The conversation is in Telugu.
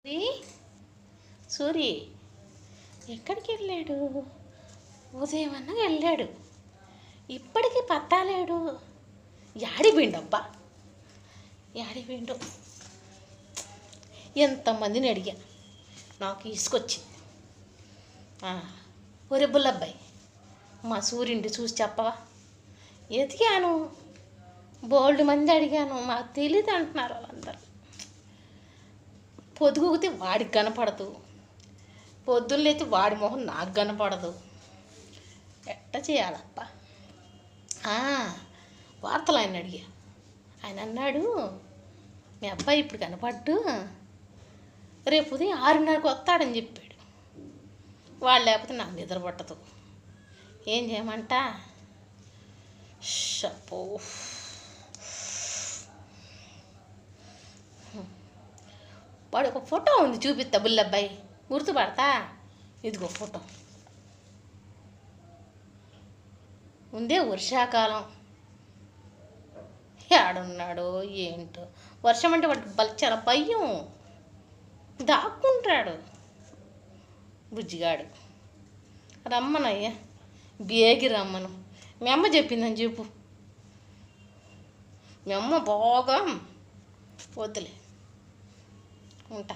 సూరి సూరి ఎక్కడికి వెళ్ళాడు? ఉదయం అన్న వెళ్ళాడు, ఇప్పటికీ పత్తాలేడు. యాడిపోయిండబ్బా, యాడిపోయిండు? ఎంతమందిని అడిగా, నాకు ఇసుకొచ్చింది. ఒరే బుల్లబ్బాయి, మా సూర్యుడిని చూసి చెప్పవా? ఎతికాను, బోల్డ్ మంది అడిగాను, మాకు తెలియదు అంటున్నారు వాళ్ళందరూ. పొద్దుగుతే వాడికి కనపడదు, పొద్దున్నైతే వాడి మొహం నాకు కనపడదు. ఎట్ట చేయాలప్ప? వార్తలు ఆయన అడిగా, ఆయన అన్నాడు, మీ అబ్బాయి ఇప్పుడు కనపడ్డు, రేపు ఉదయం 6:30కి వస్తాడని చెప్పాడు. వాడు లేకపోతే నాకు నిద్ర పట్టదు. ఏం చేయమంట? షపో, వాడు ఒక ఫోటో ఉంది, చూపిస్తా బుల్లబ్బాయి, గుర్తుపడతా. ఇదిగో ఫోటో ఉందే, వర్షాకాలం. ఏడున్నాడో ఏంటో, వర్షం అంటే వాడికి చాలా భయం, దాక్కుంటాడు బుజ్జిగాడు. రమ్మనయ్యా, బేగి రమ్మను. మీ అమ్మ చెప్పిందని చెప్పు. మీ అమ్మ బాగా వద్దులే, ఉంటా.